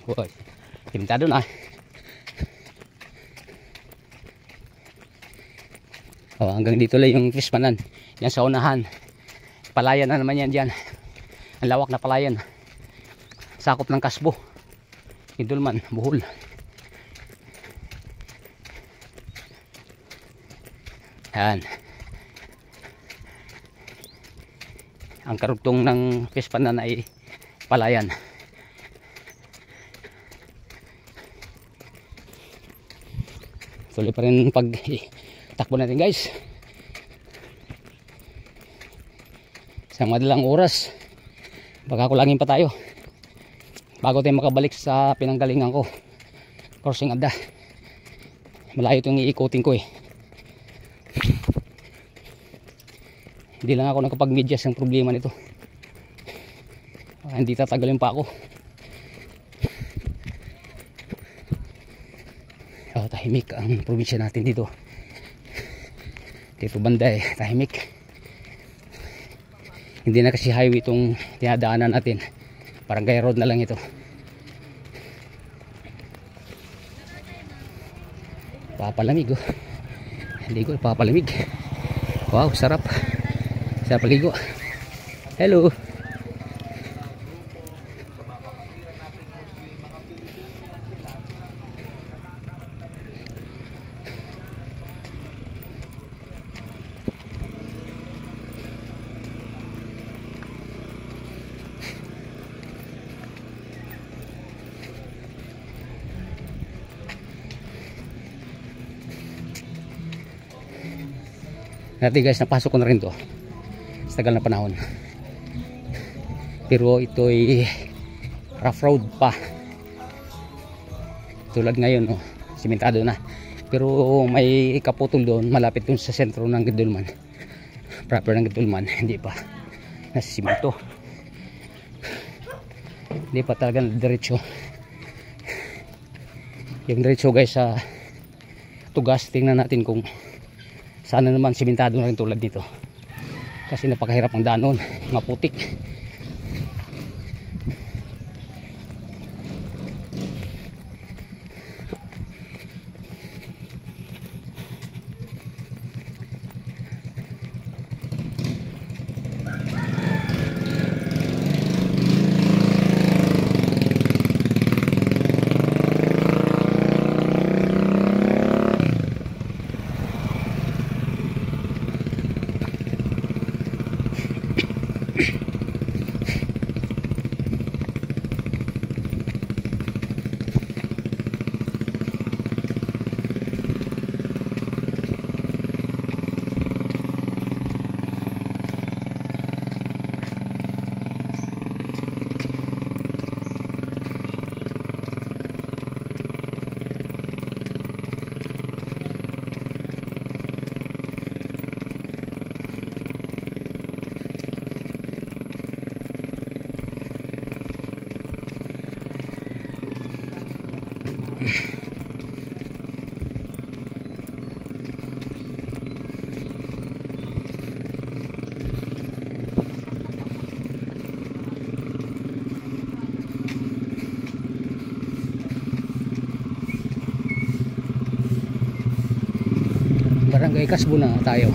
Uy, pintado na. Oh, hanggang dito lang yung fishpanan. Yan sa unahan. Palayan na naman yan dyan. Ang lawak na palayan. Sakop ng Kasbo, Idulman, Bohol. Yan. Ang karugtong ng fishpanan ay palayan. Tuloy pa rin pag takbo natin guys. Sa madalang oras baka kulangin pa tayo bago tayo makabalik sa pinanggalingan ko. Crossing Abda. Malayo itong iikutin ko eh. Hindi lang ako nakapag-medyas ng problema nito. Hindi tatagalin pa ako. Tahimik ang probinsya natin dito. Dito banda eh, tahimik. Hindi na kasi highway itong tinadaanan natin. Barangay road na lang ito. Papalamig oh. Ligo, papalamig. Wow, sarap. Sarap ligo. Hello. Dati guys, napasok ko na rin to sa tagal na panahon, pero ito ay rough road pa. Tulad ngayon oh, simentado na, pero may kaputol doon malapit doon sa sentro ng Gidulman, proper ng Gidulman. Hindi pa nasa simento, hindi pa talaga diretso. Yung diretso guys sa Tugas, tingnan natin kung sana naman simentado na rin tulad nito, kasi napakahirap ang daan nun, maputik. Barangay Kasbo na tayo.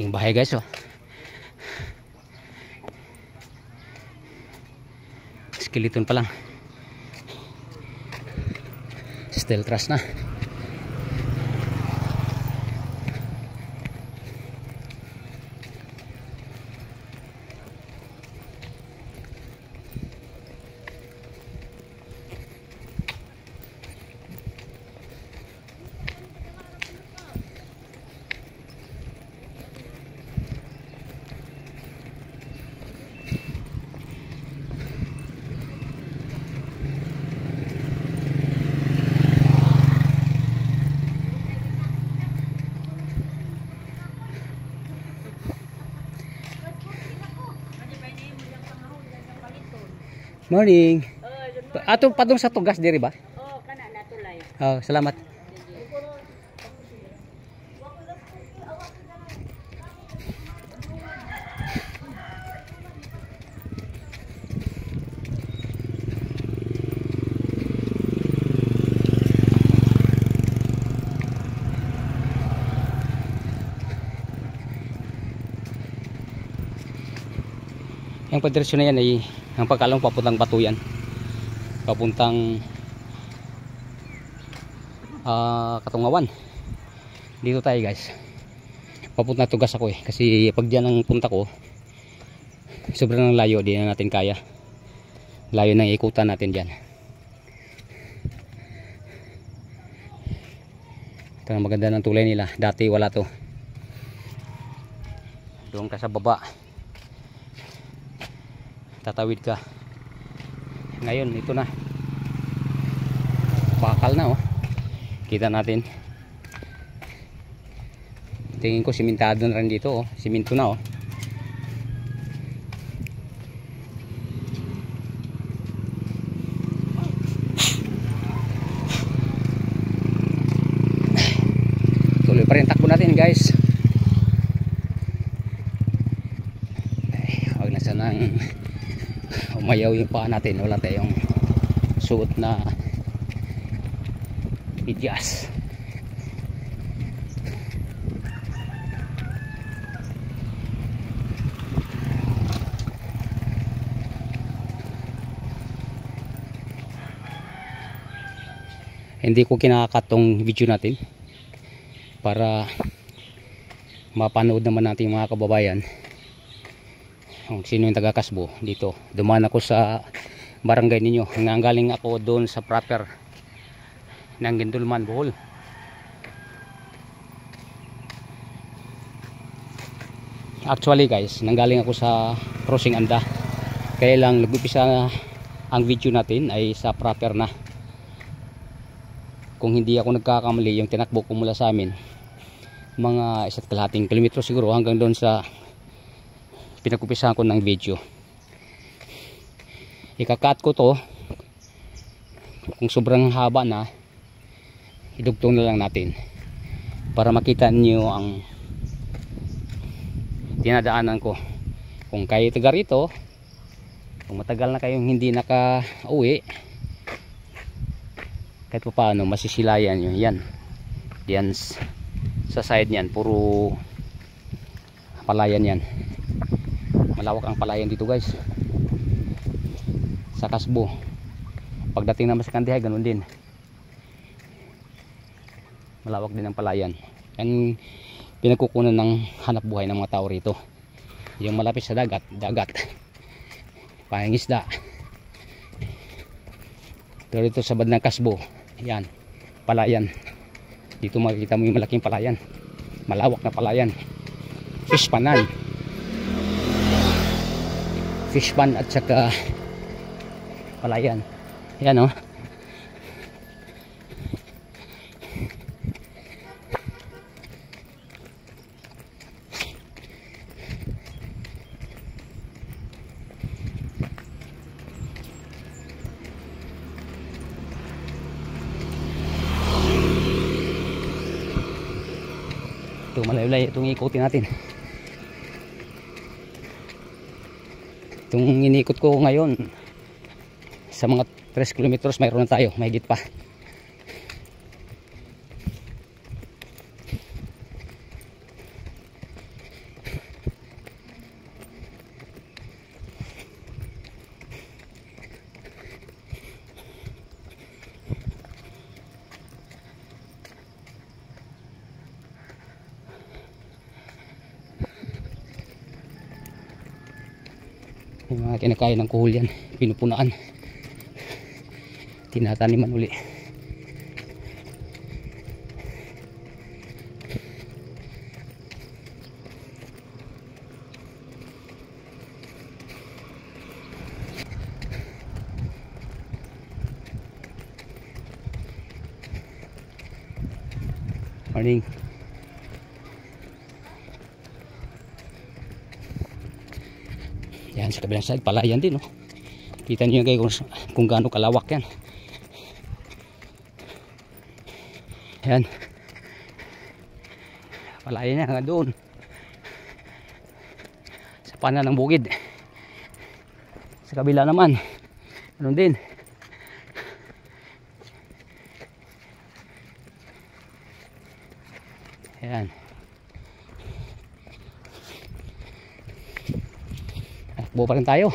Ating bahay guys, oh. Skeleton pa lang. Steel truss na. Morning. Ato padung sa tugas diri ba? Oh, kana natulay. Oh, salamat. Yung padiretso na yan ay ang pagkalong papuntang Batuyan, papuntang Katungawan. Dito tayo guys, papunta tugas ako kasi pag dyan ang punta ko sobrang layo, di na natin kaya, layo ng ikutan natin dyan. Ito ang maganda ng tulay nila, dati wala to, doon ka sa baba tatawid ka. Ngayon ito na, bakal na, oh. Kita natin, tingin ko simentado na rin dito, oh. Siminto na, oh. Tuloy pa rin takbo natin guys. Huwag na sanang umayaw yung paa natin, wala tayong suot na medyas. Hindi ko kinakatong video natin para mapanood naman natin mga kababayan kung sino yung taga Kasbo dito. Dumaan ako sa barangay ninyo, nanggaling ako doon sa proper ng Gindulman, Bohol. Actually guys, nanggaling ako sa Crossing Anda, kaya lang nag-upisa ang video natin ay sa proper na. Kung hindi ako nagkakamali, yung tinakbo ko mula sa amin mga 1.5 kilometro siguro hanggang doon sa pinag-umpisahan ko ng video. Ika-cut ko to, kung sobrang haba na idugtong na lang natin para makita niyo ang dinadaanan ko. Kung kayo taga rito, kung matagal na kayong hindi naka-uwi, kahit pa paano masisilayan nyo yan. Yan sa side niyan, puro palayan yan. Malawak ang palayan dito guys sa Kasbo. Pagdating naman sa Kandihay, ganun din, malawak din ang palayan. Yan pinagkukunan ng hanap buhay ng mga tao rito, yung malapit sa dagat pangingisda. Pero dito sa bandang Kasbo, yan palayan. Dito makikita mo yung malaking palayan, malawak na palayan, fish panan, fish pan at saka palayan. Yan, oh. Ito malayo-layo itong ikutin natin. Itong inikot ko ngayon, sa mga 3 kilometers mayroon na tayo, mahigit pa. Yung mga kinakain ng kuhol yan, pinupunaan, tinataniman uli. Morning. Yan sa kabilang side, palayan din, no? Kita niyo guys kung gaano kalawak yan. Yan. Palayan niya hanggang doon. Sa panan ng bukid. Sa kabila naman, ganun din. Yan. Takbo pa rin tayo.